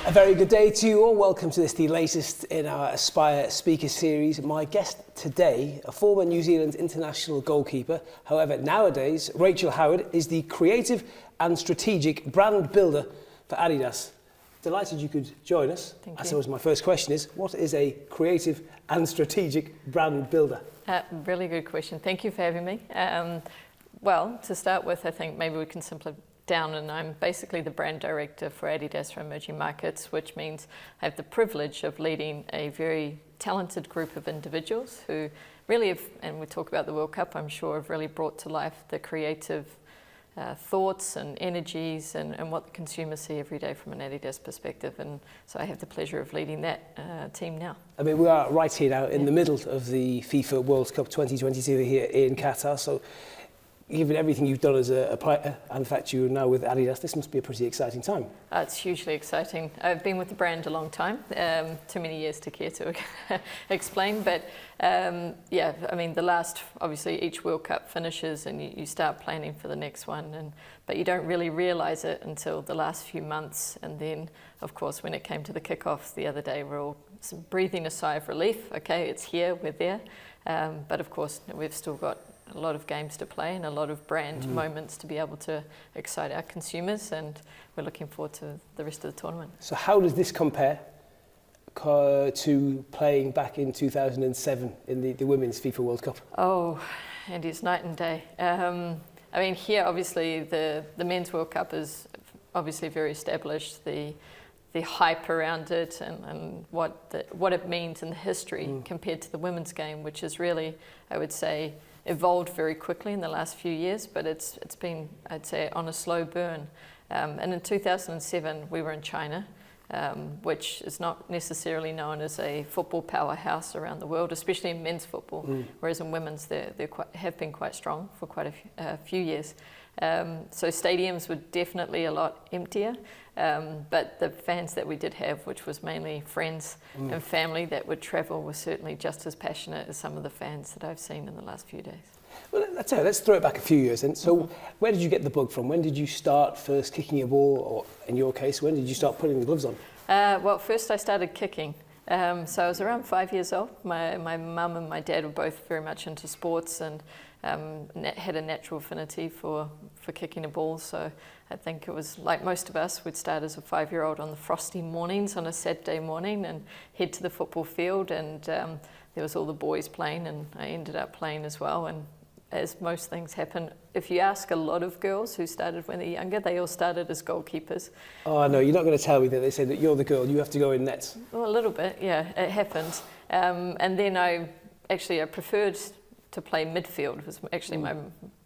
A very good day to you all. Welcome to this, the latest in our Aspire Speaker Series. My guest today, a former New Zealand international goalkeeper. However, nowadays, Rachel Howard is the creative and strategic brand builder for Adidas. Delighted you could join us. Thank you. I suppose my first question is, what is a creative and strategic brand builder? Really good question. Thank you for having me. Well, to start with, I think maybe we can simplify down, and I'm basically the brand director for Adidas for emerging markets, which means I have the privilege of leading a very talented group of individuals who really have, and we talk about the World Cup, I'm sure, have really brought to life the creative thoughts and energies and what the consumers see every day from an Adidas perspective. And so I have the pleasure of leading that team now. I mean, we are right here now in the middle of the FIFA World Cup 2022 here in Qatar. So given everything you've done as a player, and in fact you're now with Adidas, this must be a pretty exciting time. It's hugely exciting. I've been with the brand a long time, too many years to care to explain, but yeah, I mean the last, obviously each World Cup finishes and you start planning for the next one, but you don't really realise it until the last few months, and then of course when it came to the kickoff the other day, we're all breathing a sigh of relief. Okay, it's here, we're there, but of course we've still got a lot of games to play and a lot of brand moments to be able to excite our consumers, and we're looking forward to the rest of the tournament. So how does this compare to playing back in 2007 in the Women's FIFA World Cup? Oh, and it's night and day. I mean, here obviously the Men's World Cup is obviously very established, the hype around it and what it means in the history compared to the women's game, which is really, I would say, evolved very quickly in the last few years, but it's been, I'd say, on a slow burn. And in 2007, we were in China, which is not necessarily known as a football powerhouse around the world, especially in men's football, whereas in women's, they have been quite strong for quite a few years. So stadiums were definitely a lot emptier, but the fans that we did have, which was mainly friends and family that would travel, were certainly just as passionate as some of the fans that I've seen in the last few days. Well, let's throw it back a few years then. So where did you get the bug from? When did you start first kicking a ball, or in your case, when did you start putting the gloves on? Well, first I started kicking. So I was around 5 years old. My mum and my dad were both very much into sports and had a natural affinity for kicking a ball. So I think it was like most of us, we'd start as a 5-year-old on the frosty mornings on a Saturday morning and head to the football field, and there was all the boys playing, and I ended up playing as well. And as most things happen, if you ask a lot of girls who started when they're younger, they all started as goalkeepers. Oh no, you're not going to tell me that they say that you're the girl, you have to go in nets. Well, a little bit, yeah, it happened. And then I preferred to play midfield. It was actually my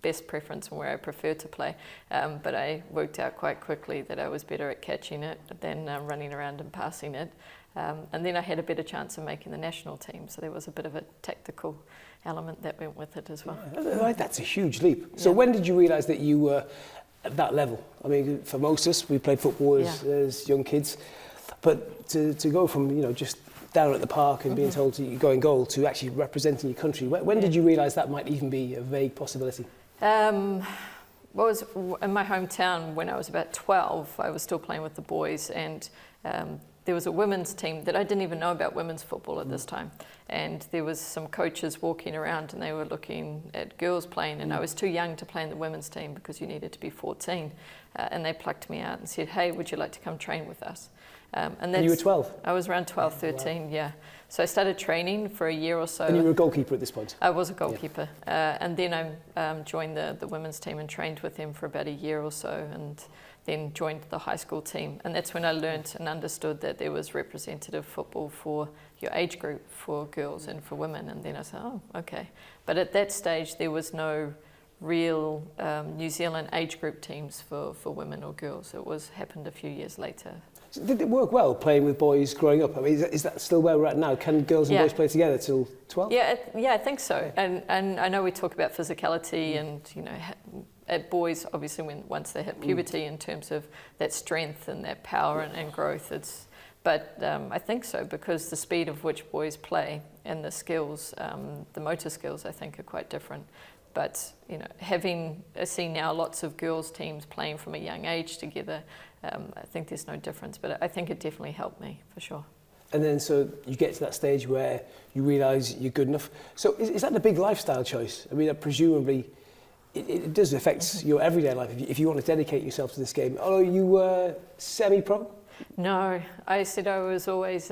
best preference and where I preferred to play. But I worked out quite quickly that I was better at catching it than running around and passing it. And then I had a better chance of making the national team, so there was a bit of a tactical element that went with it as well. That's a huge leap. So when did you realise that you were at that level? I mean, for most of us, we played football as young kids, but to go from just down at the park and being told to go in goal to actually representing your country, when did you realise that might even be a vague possibility? Well, it was in my hometown when I was about 12. I was still playing with the boys, and there was a women's team that I didn't even know about women's football at this time. And there was some coaches walking around and they were looking at girls playing, and I was too young to play in the women's team because you needed to be 14. And they plucked me out and said, "Hey, would you like to come train with us?" And you were 12? I was around 12, 13, yeah. So I started training for a year or so. And you were a goalkeeper at this point? I was a goalkeeper. And then I joined the women's team and trained with them for about a year or so, and then joined the high school team. And that's when I learnt and understood that there was representative football for your age group, for girls and for women. And then I said, oh, okay. But at that stage, there was no real New Zealand age group teams for women or girls. It happened a few years later. So did it work well playing with boys growing up? I mean, is that still where we're at now? Can girls and boys play together till 12? Yeah, I think so. And I know we talk about physicality and at boys, obviously, once they hit puberty, in terms of that strength and that power and growth, but I think so, because the speed of which boys play and the skills, the motor skills, I think, are quite different. But I see now lots of girls teams playing from a young age together. I think there's no difference, but I think it definitely helped me for sure. And then so you get to that stage where you realise you're good enough. So is that a big lifestyle choice? I mean, presumably it does affect your everyday life if you want to dedicate yourself to this game. Although you were semi-pro? No, I said I was always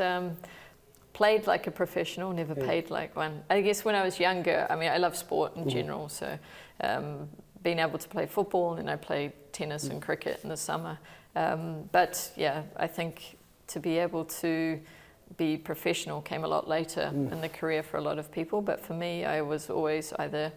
played like a professional, never paid like one. I guess when I was younger, I mean, I love sport in general, so being able to play football, and I played tennis and cricket in the summer. But yeah, I think to be able to be professional came a lot later in the career for a lot of people. But for me, I was always either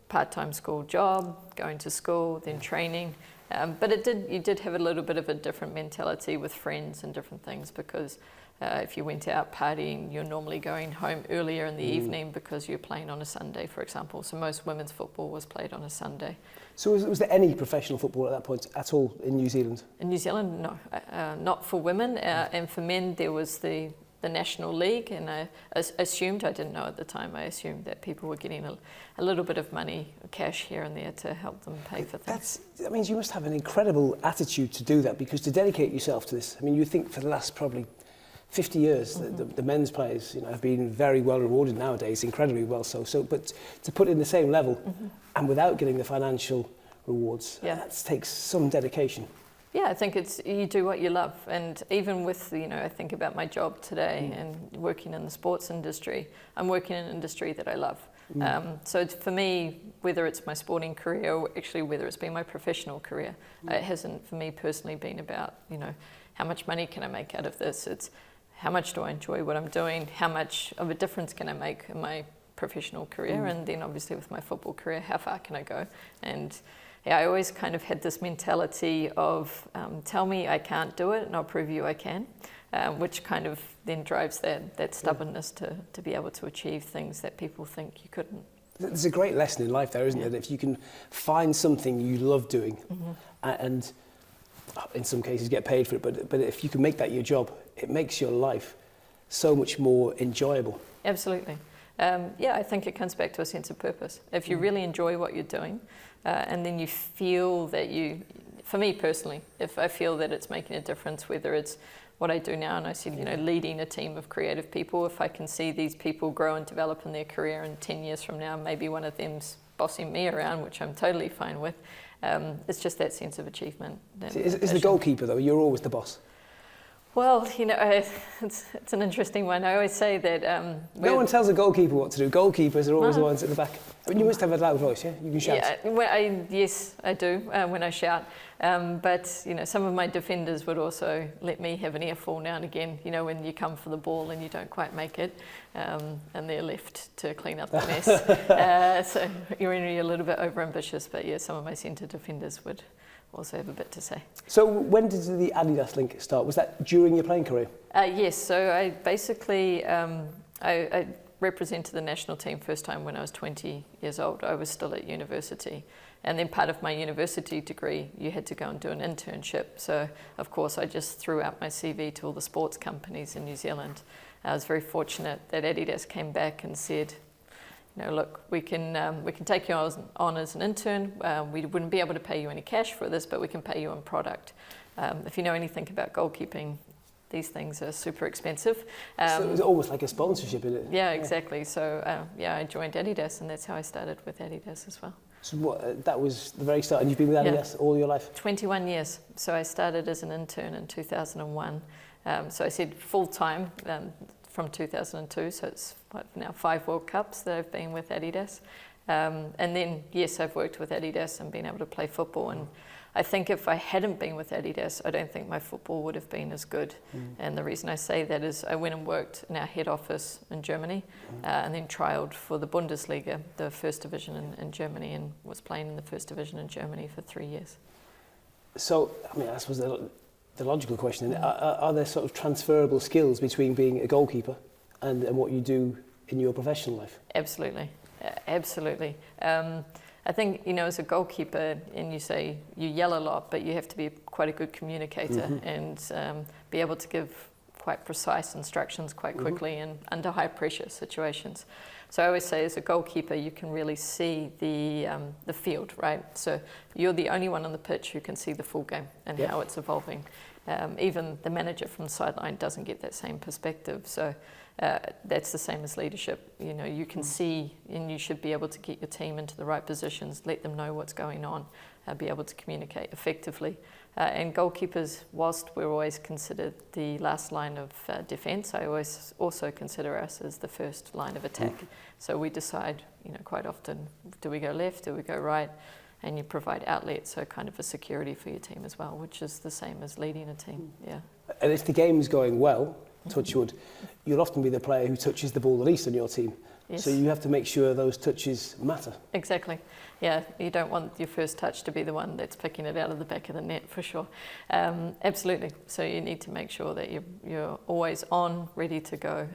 part-time school job, going to school, then training. But you did have a little bit of a different mentality with friends and different things, because if you went out partying, you're normally going home earlier in the evening because you're playing on a Sunday, for example. So most women's football was played on a Sunday. So was there any professional football at that point at all in New Zealand? In New Zealand, no. Not for women. And for men, there was the National League, and I assumed, I didn't know at the time, I assumed that people were getting a little bit of money, cash here and there to help them pay for things. That means you must have an incredible attitude to do that, because to dedicate yourself to this, I mean, you think for the last probably 50 years, the men's players, have been very well rewarded nowadays, incredibly well so. But to put in the same level and without getting the financial rewards, that takes some dedication. Yeah, I think you do what you love. And even with, I think about my job today and working in the sports industry, I'm working in an industry that I love. So for me, whether it's my sporting career or actually whether it's been my professional career, it hasn't for me personally been about, how much money can I make out of this? It's how much do I enjoy what I'm doing? How much of a difference can I make in my professional career? And then obviously with my football career, how far can I go? And I always kind of had this mentality of tell me I can't do it and I'll prove you I can, which kind of then drives that stubbornness to be able to achieve things that people think you couldn't. There's a great lesson in life there, isn't there? That if you can find something you love doing and in some cases get paid for it, but if you can make that your job, it makes your life so much more enjoyable. Absolutely. I think it comes back to a sense of purpose. If you really enjoy what you're doing, and then you feel that for me personally, if I feel that it's making a difference, whether it's what I do now, and I see, leading a team of creative people, if I can see these people grow and develop in their career, and 10 years from now, maybe one of them's bossing me around, which I'm totally fine with, it's just that sense of achievement. Is the goalkeeper, though, you're always the boss? Well, it's an interesting one. I always say that... no one tells a goalkeeper what to do. Goalkeepers are always the ones at the back. I mean, you must have a loud voice, yeah? You can shout. Yeah, yes, I do, when I shout. But, some of my defenders would also let me have an earful now and again, when you come for the ball and you don't quite make it, and they're left to clean up the mess. So you're really a little bit overambitious, but yeah, some of my centre defenders would also have a bit to say. So when did the Adidas link start? Was that during your playing career? Yes, so I basically, I represented the national team first time when I was 20 years old. I was still at university. And then part of my university degree, you had to go and do an internship. So of course I just threw out my CV to all the sports companies in New Zealand. I was very fortunate that Adidas came back and said, look, we can take you on as an intern. We wouldn't be able to pay you any cash for this, but we can pay you in product. If you know anything about goalkeeping, these things are super expensive. So it was almost like a sponsorship, isn't it? Yeah, exactly. So I joined Adidas, and that's how I started with Adidas as well. So that was the very start, and you've been with Adidas all your life? 21 years. So I started as an intern in 2001. So I said full-time from 2002, so it's now 5 World Cups that I've been with Adidas. And then, yes, I've worked with Adidas and been able to play football. And I think if I hadn't been with Adidas, I don't think my football would have been as good. And the reason I say that is I went and worked in our head office in Germany and then trialled for the Bundesliga, the first division in Germany, and was playing in the first division in Germany for 3 years. So, I mean, I suppose the logical question, are there sort of transferable skills between being a goalkeeper and what you do in your professional life? Absolutely, absolutely. I think, as a goalkeeper, and you say you yell a lot, but you have to be quite a good communicator and be able to give quite precise instructions quite quickly and under high pressure situations. So I always say, as a goalkeeper, you can really see the field, right? So you're the only one on the pitch who can see the full game and how it's evolving. Even the manager from the sideline doesn't get that same perspective. So that's the same as leadership. You know, you can see, and you should be able to get your team into the right positions, let them know what's going on, be able to communicate effectively. And goalkeepers, whilst we're always considered the last line of defence, I always also consider us as the first line of attack. So we decide, you know, quite often, do we go left, do we go right? And you provide outlets, so kind of a security for your team as well, which is the same as leading a team. Yeah. And if the game's going well, touch wood, you'll often be the player who touches the ball the least on your team. Yes. So you have to make sure those touches matter. Exactly. Yeah, you don't want your first touch to be the one that's picking it out of the back of the net, for sure. Absolutely. So you need to make sure that you're always on, ready to go.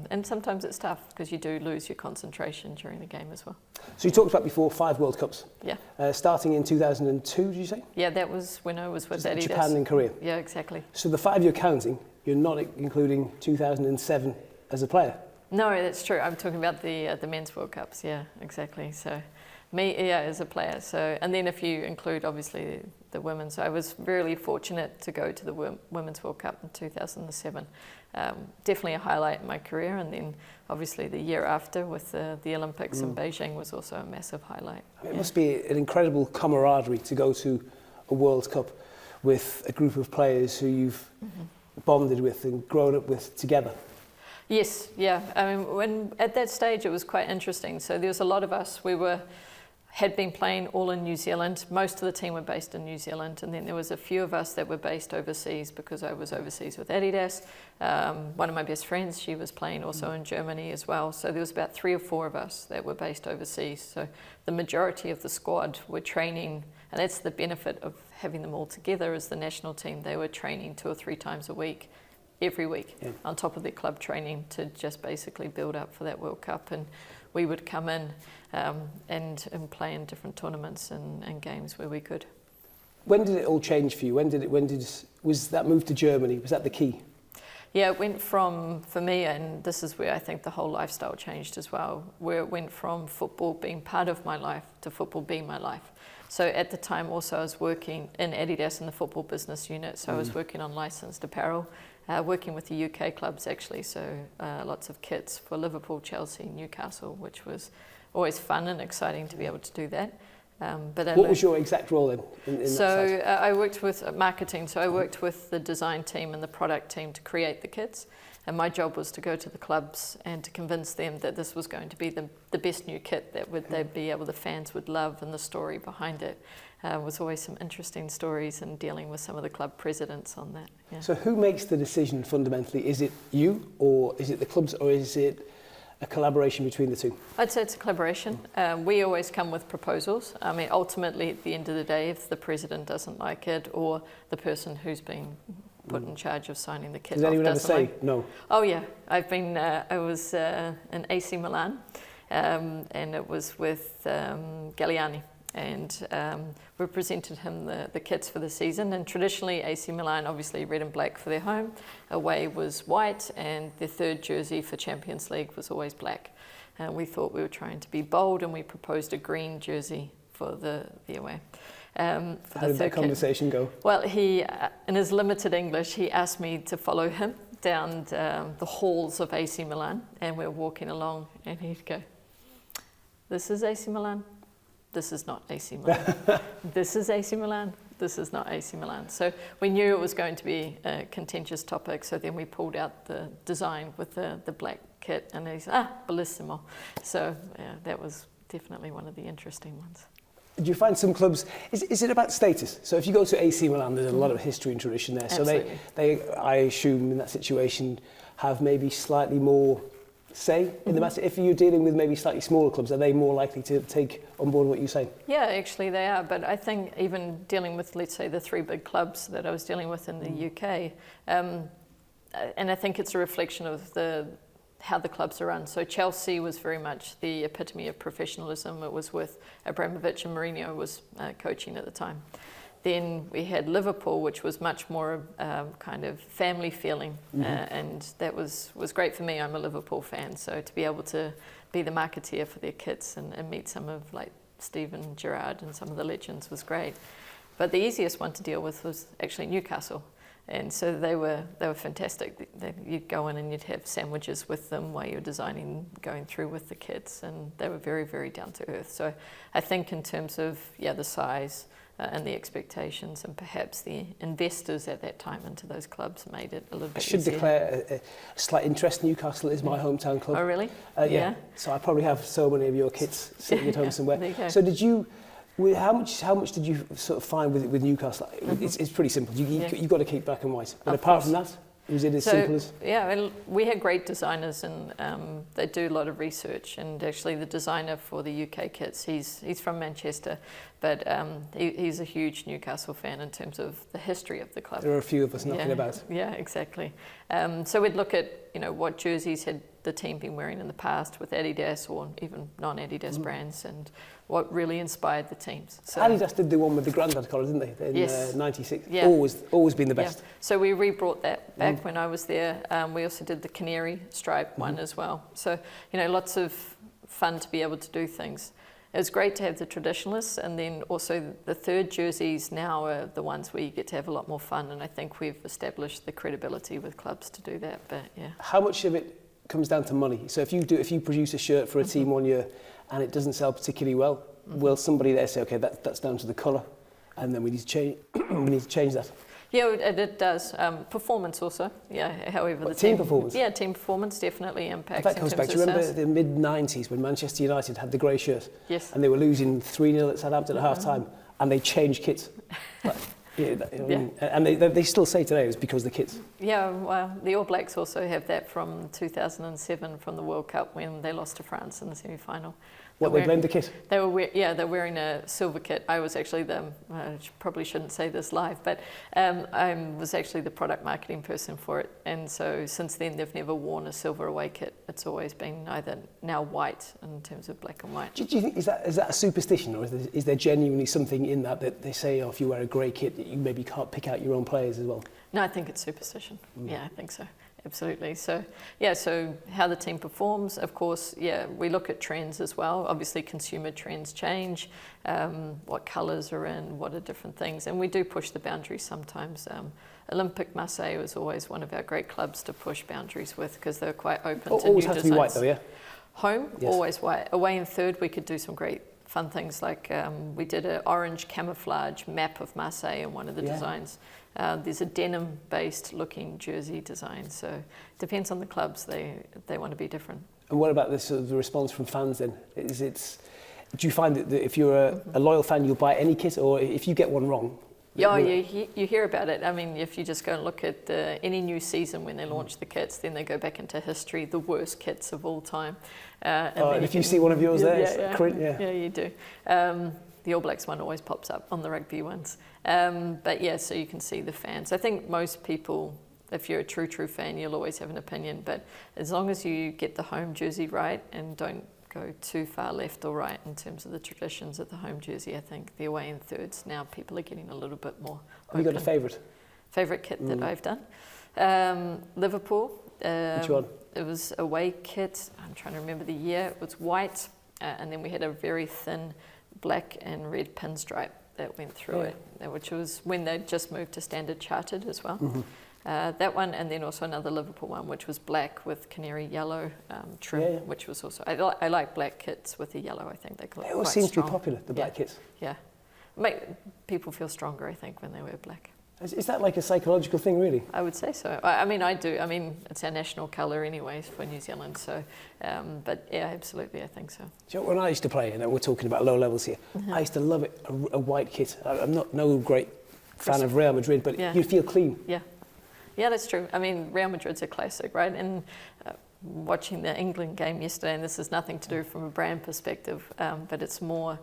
And sometimes it's tough because you do lose your concentration during the game as well. So you talked about before 5 World Cups. Yeah. Starting in 2002, did you say? Yeah, that was when I was with Adidas. Japan and Korea. Yeah, exactly. So the 5 you're counting, you're not including 2007 as a player? No, that's true. I'm talking about the men's World Cups. Yeah, exactly. So me, as a player. So, and then if you include obviously the women's, so I was really fortunate to go to the Women's World Cup in 2007. Definitely a highlight in my career. And then obviously the year after with the Olympics in Beijing was also a massive highlight. It must be an incredible camaraderie to go to a World Cup with a group of players who you've bonded with and grown up with together. Yes, yeah. I mean, at that stage it was quite interesting. So there was a lot of us. Had been playing all in New Zealand. Most of the team were based in New Zealand, and then there was a few of us that were based overseas because I was overseas with Adidas. One of my best friends, she was playing also in Germany as well. So there was about 3 or 4 of us that were based overseas. So the majority of the squad were training, and that's the benefit of having them all together as the national team. They were training 2 or 3 times a week, every week, on top of their club training to just basically build up for that World Cup. And we would come in and play in different tournaments and games where we could. When did it all change for you? Was that move to Germany, was that the key? Yeah, it went from, for me, and this is where I think the whole lifestyle changed as well, where it went from football being part of my life to football being my life. So at the time also I was working in Adidas in the football business unit, so I was working on licensed apparel, working with the UK clubs actually, so lots of kits for Liverpool, Chelsea, Newcastle, which was always fun and exciting to be able to do that. What was your exact role in that side? I worked with marketing, so I worked with the design team and the product team to create the kits, and my job was to go to the clubs and to convince them that this was going to be the best new kit that they'd be able, the fans would love, and the story behind it. Was always some interesting stories and dealing with some of the club presidents on that. Yeah. So who makes the decision fundamentally? Is it you, or is it the clubs, or is it a collaboration between the two? I'd say it's a collaboration. We always come with proposals. I mean, ultimately, at the end of the day, if the president doesn't like it, or the person who's been put in charge of signing the kit Does anyone ever say no? Oh yeah, I was in AC Milan, and it was with Galliani. And we presented him the kits for the season. And traditionally, AC Milan, obviously red and black for their home. Away was white, and their third jersey for Champions League was always black. We thought we were trying to be bold, and we proposed a green jersey for the away. How did that conversation go? Well, he, in his limited English, he asked me to follow him down the halls of AC Milan, and we're walking along, and he'd go, "This is AC Milan. This is not AC Milan. This is AC Milan. This is not AC Milan." So we knew it was going to be a contentious topic. So then we pulled out the design with the black kit, and he said, bellissimo. So yeah, that was definitely one of the interesting ones. Do you find some clubs, is it about status? So if you go to AC Milan, there's a lot of history and tradition there. Absolutely. So they, I assume in that situation, have maybe slightly more say in the matter. If you're dealing with maybe slightly smaller clubs, are they more likely to take on board what you say? Yeah, actually they are. But I think even dealing with, let's say, the 3 big clubs that I was dealing with in the UK, and I think it's a reflection of how the clubs are run. So Chelsea was very much the epitome of professionalism. It was with Abramovich, and Mourinho was coaching at the time. Then we had Liverpool, which was much more kind of family feeling, and that was great for me. I'm a Liverpool fan, so to be able to be the marketeer for their kits and meet some of like Steven Gerrard and some of the legends was great. But the easiest one to deal with was actually Newcastle. And so they were fantastic. You'd go in and you'd have sandwiches with them while you're designing, going through with the kids, and they were very, very down to earth. So I think in terms of the size and the expectations, and perhaps the investors at that time into those clubs made it a little bit easier. I should declare a slight interest. Newcastle is my hometown club. Oh, really? Yeah. So I probably have so many of your kits sitting at home somewhere. There you go. So did you? How much did you sort of find with Newcastle? It's pretty simple. You've got to keep black and white. But apart from that, was it as simple as? Yeah, and we had great designers, and they do a lot of research. And actually, the designer for the UK kits, he's from Manchester, but he's a huge Newcastle fan in terms of the history of the club. There are a few of us knocking about. Yeah, exactly. So we'd look at what jerseys had the team been wearing in the past with Adidas or even non-Adidas brands, and what really inspired the teams. So Adidas did the one with the Grandad collar, didn't they? In '96. Yeah. Always been the best. Yeah. So we re-brought that back when I was there. We also did the canary stripe one as well. So, lots of fun to be able to do things. It was great to have the traditionalists, and then also the third jerseys now are the ones where you get to have a lot more fun, and I think we've established the credibility with clubs to do that. But yeah. How much of it comes down to money? So if you produce a shirt for a team one year and it doesn't sell particularly well, will somebody there say, okay, that's down to the colour, and then we need to change that? Yeah, it does. Performance also, however. What, team performance? Yeah, team performance definitely impacts. That goes back to, remember the mid-90s when Manchester United had the grey shirt? Yes. And they were losing 3-0 at Southampton at half-time, and they changed kits. And they still say today it was because of the kids. Yeah, well, the All Blacks also have that from 2007 from the World Cup when they lost to France in the semi-final. What, they blamed the kit? They're wearing a silver kit. I was actually I probably shouldn't say this live, but I was actually the product marketing person for it. And so since then, they've never worn a silver away kit. It's always been either now white in terms of black and white. Do you think, is that a superstition, or is there genuinely something in that they say, if you wear a grey kit, you maybe can't pick out your own players as well? No, I think it's superstition. Yeah, I think so. Absolutely. So how the team performs, of course, we look at trends as well. Obviously, consumer trends change, what colours are in, what are different things. And we do push the boundaries sometimes. Olympique Marseille was always one of our great clubs to push boundaries with, because they're quite open to new designs. Always has to be white though, yeah? Home, yes. Always white. Away in third, we could do some great fun things like we did an orange camouflage map of Marseille in one of the designs. There's a denim-based looking jersey design, so it depends on the clubs. They want to be different. And what about the response from fans then? Do you find that if you're a loyal fan, you'll buy any kit, or if you get one wrong? Yeah, you hear about it. I mean, if you just go and look at any new season when they launch the kits, then they go back into history, the worst kits of all time. And if you see one of yours there, yeah, you do. The All Blacks one always pops up on the rugby ones. So you can see the fans. I think most people, if you're a true fan, you'll always have an opinion. But as long as you get the home jersey right and don't go too far left or right in terms of the traditions of the home jersey, I think the away in thirds now people are getting a little bit more open. Have you got a favourite? Favourite kit that I've done? Liverpool. Which one? It was a away kit. I'm trying to remember the year. It was white, and then we had a very thin black and red pinstripe that went through it, which was when they just moved to standard chartered as well. That one, and then also another Liverpool one, which was black with canary yellow trim, which was also, I like black kits with the yellow. I think they look quite strong. It always seems to be popular, the black kits. Yeah, make people feel stronger, I think, when they wear black. Is that like a psychological thing, really? I would say so. I mean, I do. I mean, it's our national colour anyways for New Zealand. So, but yeah, absolutely, I think so. Do you know, when I used to play, and we're talking about low levels here, I used to love it, a white kit. I'm not no great fan of Real Madrid, but you feel clean. Yeah, that's true. I mean, Real Madrid's a classic, right? And watching the England game yesterday, and this has nothing to do from a brand perspective, but it's more,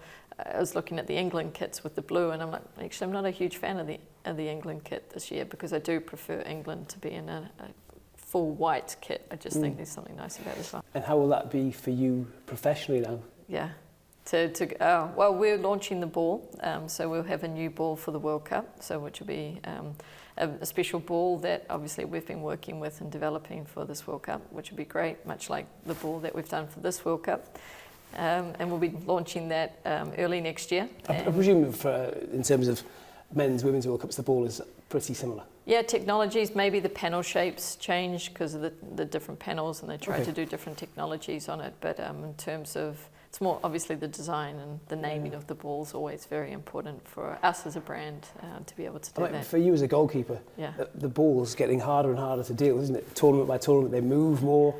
I was looking at the England kits with the blue, and I'm like, actually, I'm not a huge fan of the England kit this year, because I do prefer England to be in a full white kit. I just think there's something nice about it as well. And how will that be for you professionally now? Yeah. Well, we're launching the ball, so we'll have a new ball for the World Cup, so which will be a special ball that obviously we've been working with and developing for this World Cup, which will be great, much like the ball that we've done for this World Cup. And we'll be launching that early next year. I presume in terms of men's, women's World Cups, the ball is pretty similar. Yeah, technologies, maybe the panel shapes change because of the different panels, and they try to do different technologies on it. But in terms of, it's more obviously the design and the naming of the ball is always very important for us as a brand to be able to do that. For you as a goalkeeper, the ball's getting harder and harder to deal, isn't it? Tournament by tournament, they move more.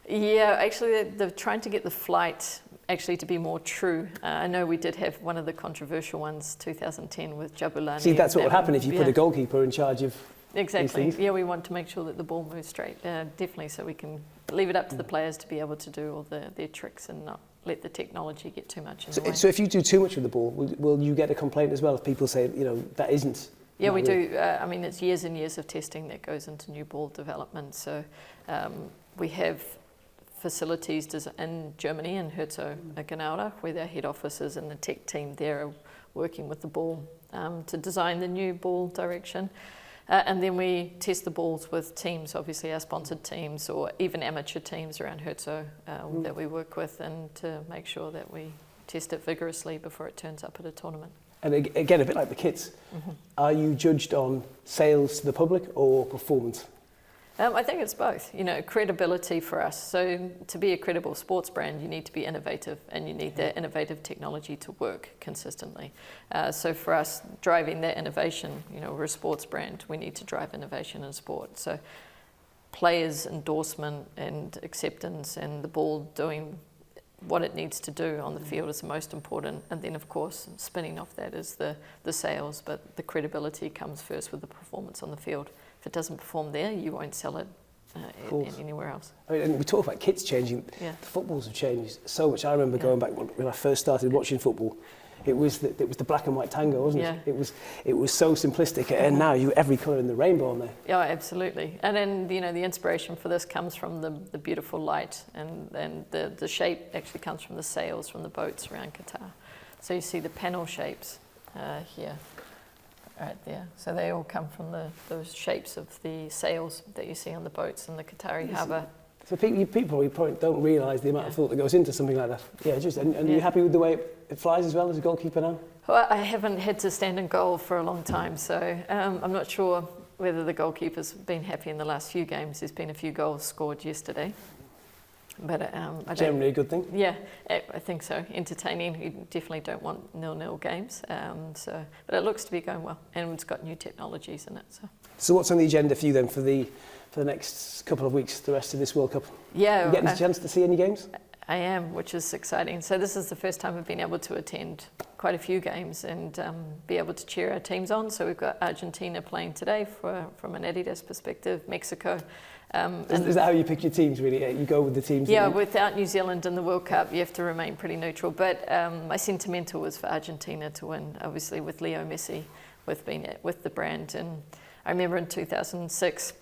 Yeah, actually they're trying to get the flight actually to be more true. I know we did have one of the controversial ones, 2010, with Jabulani. See, that's what would happen if you put a goalkeeper in charge of exactly. these things. Yeah, we want to make sure that the ball moves straight, definitely, so we can leave it up to the players to be able to do all their tricks and not let the technology get too much in the way. So if you do too much with the ball, will you get a complaint as well if people say, that isn't? Yeah, we do. I mean, it's years and years of testing that goes into new ball development. So we have facilities in Germany, in Herzogenaurach, where their head office is, and the tech team there are working with the ball to design the new ball direction. And then we test the balls with teams, obviously our sponsored teams, or even amateur teams around Herzo that we work with, and to make sure that we test it vigorously before it turns up at a tournament. And again, a bit like the kits, are you judged on sales to the public or performance? I think it's both, credibility for us. So to be a credible sports brand, you need to be innovative, and you need that innovative technology to work consistently. So for us, driving that innovation, we're a sports brand, we need to drive innovation in sport. So players' endorsement and acceptance and the ball doing what it needs to do on the field is the most important. And then, of course, spinning off that is the sales, but the credibility comes first with the performance on the field. If it doesn't perform there, you won't sell it anywhere else. I mean, and we talk about kits changing. The footballs have changed so much. I remember going back when I first started watching football. It was the black and white tango, wasn't it? It was so simplistic, and now every colour in the rainbow on there. Yeah, absolutely. And then the inspiration for this comes from the beautiful light, and the shape actually comes from the sails from the boats around Qatar. So you see the panel shapes here. Right there. So they all come from those shapes of the sails that you see on the boats in the Qatari harbour. So people probably don't realise the amount of thought that goes into something like that. Yeah, and are you happy with the way it flies as well as a goalkeeper now? Well, I haven't had to stand in goal for a long time, so I'm not sure whether the goalkeeper's been happy in the last few games. There's been a few goals scored yesterday. But generally a good thing? Yeah, I think so. Entertaining. You definitely don't want 0-0 games. But it looks to be going well, and it's got new technologies in it. So what's on the agenda for you then for the next couple of weeks, the rest of this World Cup? Yeah, you getting a chance to see any games? I am, which is exciting. So this is the first time I've been able to attend quite a few games and be able to cheer our teams on. So we've got Argentina playing today from an Adidas perspective, Mexico. Is that how you pick your teams, really? You go with the teams? Yeah, without New Zealand in the World Cup, you have to remain pretty neutral. But my sentimental was for Argentina to win, obviously with Leo Messi, with the brand. And I remember in 2006,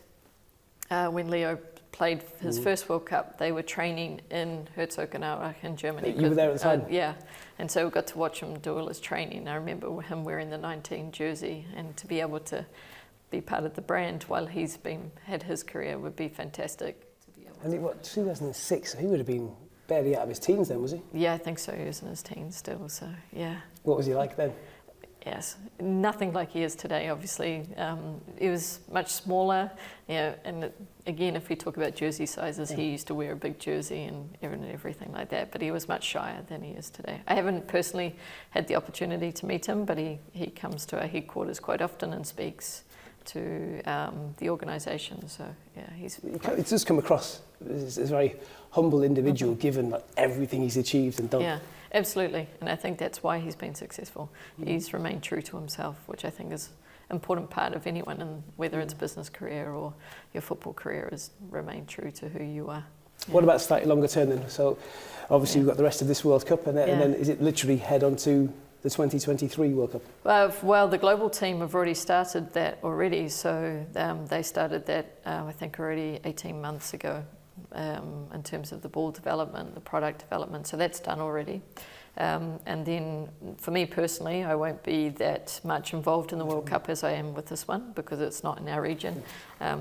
when Leo played his first World Cup, they were training in Herzogenaurach in Germany. You were there at the time? Yeah, and so we got to watch him do all his training. I remember him wearing the 19 jersey, and to be able to be part of the brand while he's had his career would be fantastic. And 2006, he would have been barely out of his teens then, was he? Yeah, I think so. He was in his teens still, so yeah. What was he like then? Yes, nothing like he is today, obviously. He was much smaller, and again, if we talk about jersey sizes, he used to wear a big jersey and everything like that, but he was much shyer than he is today. I haven't personally had the opportunity to meet him, but he comes to our headquarters quite often and speaks to the organisation, so yeah, it does come across as a very humble individual, given everything he's achieved and done. Yeah, absolutely, and I think that's why he's been successful. He's remained true to himself, which I think is an important part of anyone, and whether it's business career or your football career, is remain true to who you are. Yeah. What about slightly longer term then? So obviously we've got the rest of this World Cup, and then is it literally head on to the 2023 World Cup? Well, the global team have already started that already. So they started that, I think, already 18 months ago in terms of the ball development, the product development. So that's done already. And then for me personally, I won't be that much involved in the World Cup as I am with this one because it's not in our region.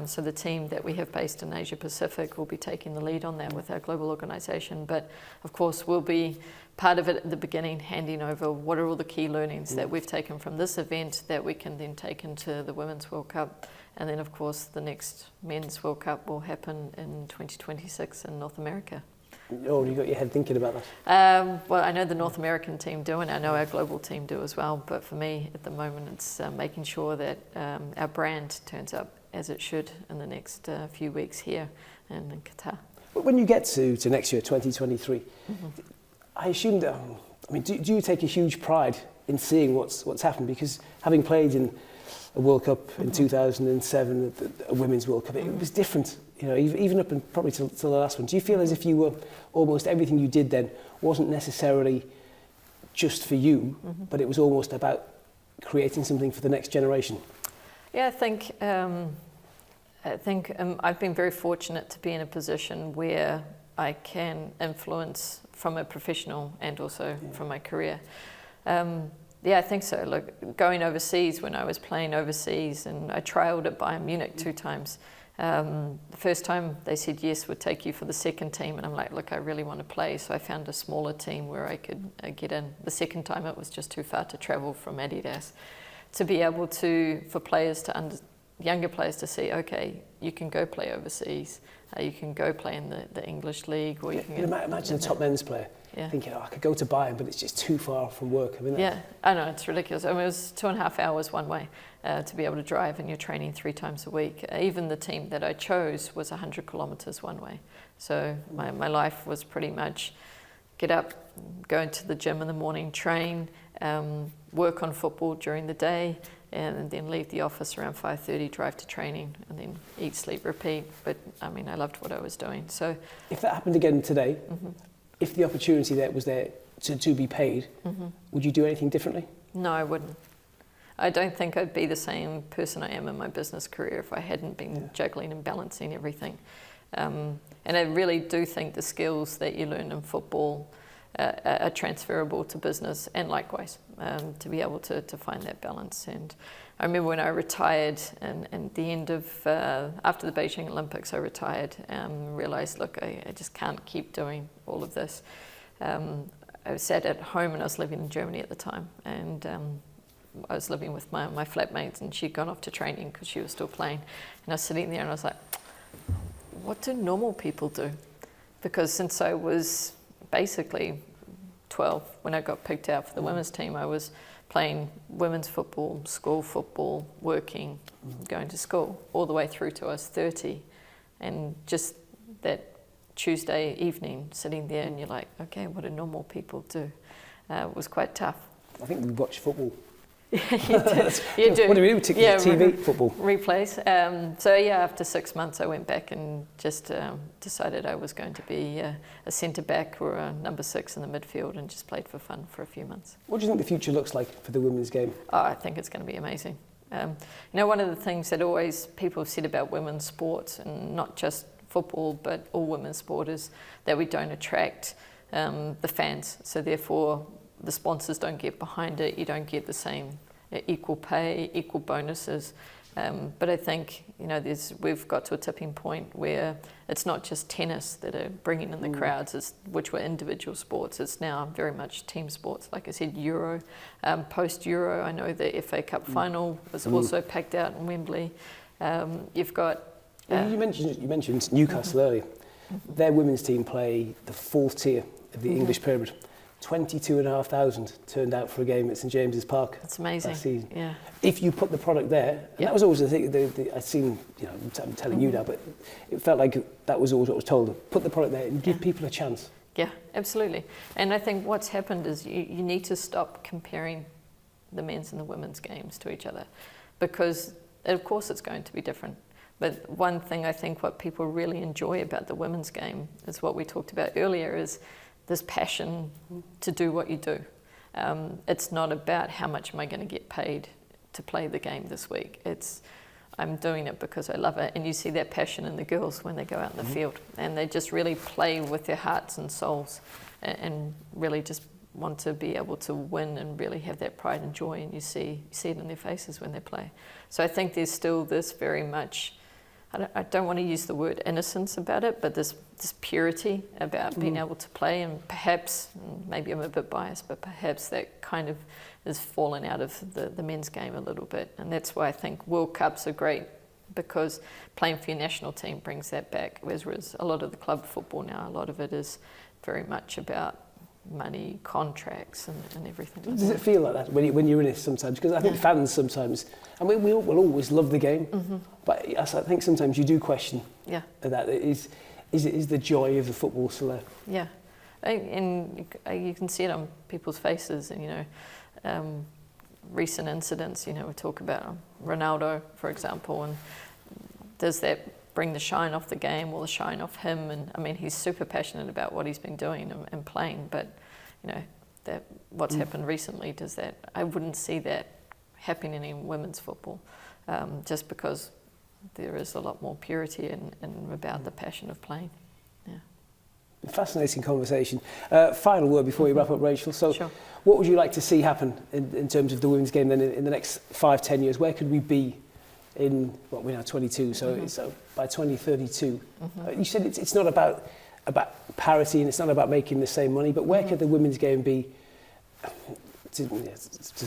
So the team that we have based in Asia Pacific will be taking the lead on that with our global organisation. But of course, we'll be part of it at the beginning, handing over what are all the key learnings that we've taken from this event that we can then take into the Women's World Cup. And then of course, the next Men's World Cup will happen in 2026 in North America. Oh, you got your head thinking about that? Well, I know the North American team do, and I know our global team do as well. But for me, at the moment, it's making sure that our brand turns up as it should in the next few weeks here in Qatar. But when you get to next year, 2023, I assume that, I mean, do you take a huge pride in seeing what's happened? Because having played in a World Cup in 2007, a Women's World Cup, it was different, you know, even up and probably till the last one. Do you feel as if you were almost everything you did then wasn't necessarily just for you, but it was almost about creating something for the next generation? Yeah, I think I've been very fortunate to be in a position where I can influence from a professional and also from my career. Yeah, I think so. Look, going overseas when I was playing overseas, and I trialled at Bayern Munich 2 times. The first time they said yes, would take you for the second team, and I'm like, look, I really want to play. So I found a smaller team where I could get in. The second time it was just too far to travel from Adidas. To be able to, for players to younger players to see, okay, you can go play overseas, you can go play in the English league, or you can imagine a top men's player thinking, oh, I could go to Bayern, but it's just too far from work. I mean, yeah, I know, it's ridiculous. I mean, it was 2.5 hours one way to be able to drive, and you're training 3 times a week. Even the team that I chose was 100 kilometres one way. So my life was pretty much get up, go into the gym in the morning, train, work on football during the day, and then leave the office around 5:30, drive to training, and then eat, sleep, repeat. But I mean, I loved what I was doing. So if that happened again today, if the opportunity there was there to be paid, would you do anything differently? No, I wouldn't. I don't think I'd be the same person I am in my business career if I hadn't been juggling and balancing everything. And I really do think the skills that you learn in football are transferable to business, and likewise, to be able to find that balance. And I remember when I retired, and the end of, after the Beijing Olympics, I retired, realized, look, I just can't keep doing all of this. I sat at home, and I was living in Germany at the time, and I was living with my flatmates, and she'd gone off to training because she was still playing. And I was sitting there, and I was like, what do normal people do? Because since I was basically 12, when I got picked out for the women's team, I was playing women's football, school football, working, going to school, all the way through to I was 30. And just that Tuesday evening, sitting there, and you're like, okay, what do normal people do? It was quite tough. I think we watch football. You do. What do we do? TV, football? Replays. So yeah, after 6 months I went back and just decided I was going to be a centre-back or a number 6 in the midfield, and just played for fun for a few months. What do you think the future looks like for the women's game? Oh, I think it's going to be amazing. You know, one of the things that always people have said about women's sports, and not just football, but all women's sport, is that we don't attract the fans. So therefore, the sponsors don't get behind it. You don't get the same equal pay, equal bonuses. But I think, you know, we've got to a tipping point where it's not just tennis that are bringing in the crowds, which were individual sports. It's now very much team sports. Like I said, Euro, post-Euro, I know the FA Cup final was also packed out in Wembley. You've got... you mentioned Newcastle earlier. Their women's team play the 4th tier of the English pyramid. 22,500 turned out for a game at St James's Park. That's amazing. Last season. Yeah. If you put the product there, and that was always the thing. I'd seen, you know, I'm telling you now, but it felt like that was always what was told. Put the product there and give people a chance. Yeah, absolutely. And I think what's happened is you need to stop comparing the men's and the women's games to each other, because of course it's going to be different. But one thing I think what people really enjoy about the women's game is what we talked about earlier, is this passion to do what you do. It's not about how much am I going to get paid to play the game this week. It's I'm doing it because I love it. And you see that passion in the girls when they go out in the field, and they just really play with their hearts and souls, and really just want to be able to win and really have that pride and joy, and you see it in their faces when they play. So I think there's still this very much, I don't want to use the word innocence about it, but this purity about being able to play, and perhaps, maybe I'm a bit biased, but perhaps that kind of is fallen out of the men's game a little bit. And that's why I think World Cups are great, because playing for your national team brings that back, whereas a lot of the club football now, a lot of it is very much about money, contracts, and everything. Does it feel like that when you're in it sometimes? Because I think fans sometimes, I mean, we will always love the game, but I think sometimes you do question that. Is the joy of the football still there? Yeah, and you can see it on people's faces, and recent incidents, we talk about Ronaldo, for example, and does that bring the shine off the game or the shine off him? And I mean, he's super passionate about what he's been doing and playing, but that what's happened recently, does that, I wouldn't see that happening in women's football, just because there is a lot more purity and about the passion of playing. Fascinating conversation. Final word before you wrap up, Rachel. So Sure. What would you like to see happen in terms of the women's game then in the next 5-10 years? Where could we be in, we're now 22, so by 2032? You said it's not about parity, and it's not about making the same money, but where could the women's game be, to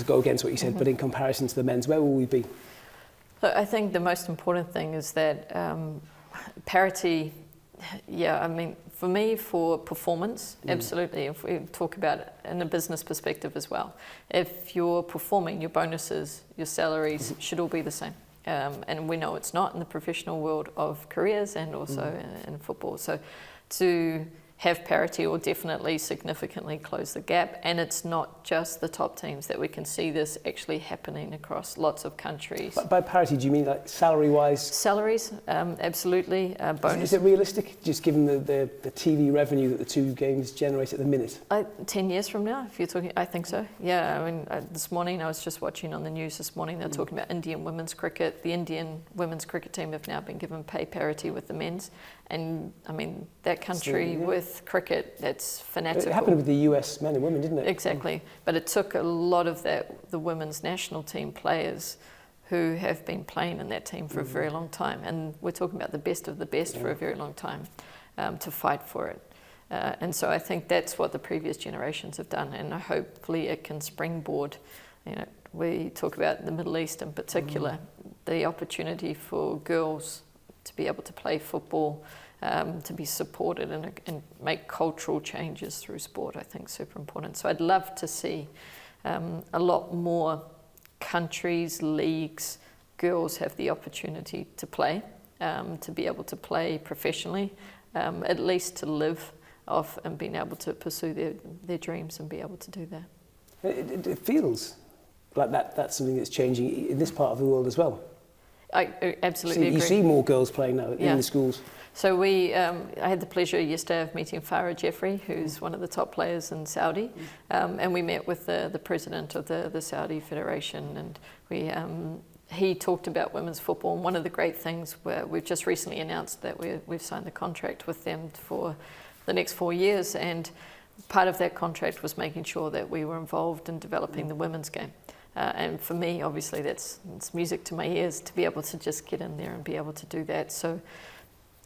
go against what you said, but in comparison to the men's, where will we be? So I think the most important thing is that parity, I mean, for me, for performance, absolutely. If we talk about it in a business perspective as well, if you're performing, your bonuses, your salaries should all be the same. And we know it's not in the professional world of careers and also in football. So to have parity will definitely significantly close the gap. And it's not just the top teams, that we can see this actually happening across lots of countries. But by parity, do you mean like salary-wise? Salaries, absolutely. Bonus. Is it realistic, just given the TV revenue that the two games generate at the minute? 10 years from now, if you're talking, I think so. Yeah, I mean, this morning, I was just watching on the news this morning, they're talking about Indian women's cricket. The Indian women's cricket team have now been given pay parity with the men's. And I mean, that country with cricket, that's fanatical. It happened with the US men and women, didn't it? Exactly. But it took a lot of the women's national team players who have been playing in that team for a very long time. And we're talking about the best of the best for a very long time to fight for it. And so I think that's what the previous generations have done. And hopefully it can springboard. We talk about the Middle East in particular, the opportunity for girls to be able to play football, to be supported and make cultural changes through sport, I think is super important. So I'd love to see a lot more countries, leagues, girls have the opportunity to play, to be able to play professionally, at least to live off and being able to pursue their dreams and be able to do that. It feels like that's something that's changing in this part of the world as well. I absolutely agree. You see more girls playing now in the schools. So I had the pleasure yesterday of meeting Farah Jeffrey, who's one of the top players in Saudi, and we met with the president of the Saudi Federation, and he talked about women's football. And one of the great things where we've just recently announced that we've signed the contract with them for the next 4 years, and part of that contract was making sure that we were involved in developing the women's game. And for me, obviously, it's music to my ears to be able to just get in there and be able to do that. So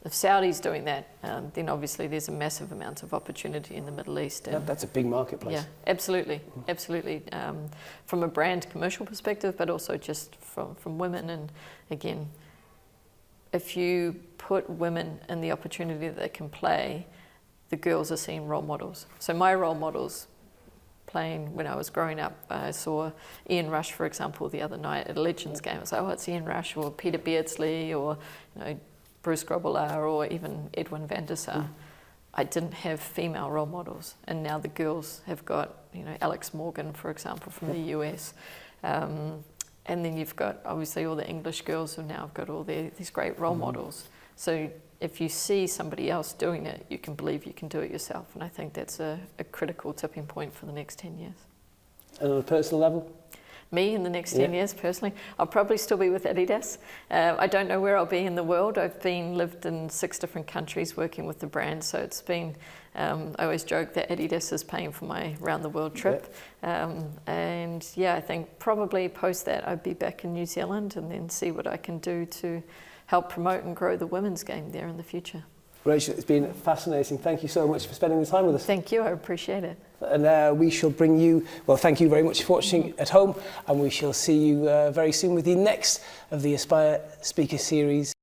if Saudi's doing that, then obviously there's a massive amount of opportunity in the Middle East. And that's a big marketplace. Yeah, absolutely. From a brand commercial perspective, but also just from women. And again, if you put women in the opportunity that they can play, the girls are seeing role models. So my role models playing when I was growing up, I saw Ian Rush, for example, the other night at a Legends game. I was like, it's Ian Rush or Peter Beardsley or Bruce Grobbelaar or even Edwin van der Sar. I didn't have female role models, and now the girls have got Alex Morgan, for example, from the US. And then you've got obviously all the English girls who now have got all these great role models. So if you see somebody else doing it, you can believe you can do it yourself. And I think that's a critical tipping point for the next 10 years. And on a personal level? me in the next 10 years personally. I'll probably still be with Adidas. I don't know where I'll be in the world. I've lived in 6 different countries working with the brand, so it's been, I always joke that Adidas is paying for my round the world trip. And yeah, I think probably post that I'd be back in New Zealand and then see what I can do to help promote and grow the women's game there in the future. Rachel, it's been fascinating. Thank you so much for spending the time with us. Thank you, I appreciate it. And we shall bring you, well, thank you very much for watching at home, and we shall see you very soon with the next of the Aspire Speaker Series.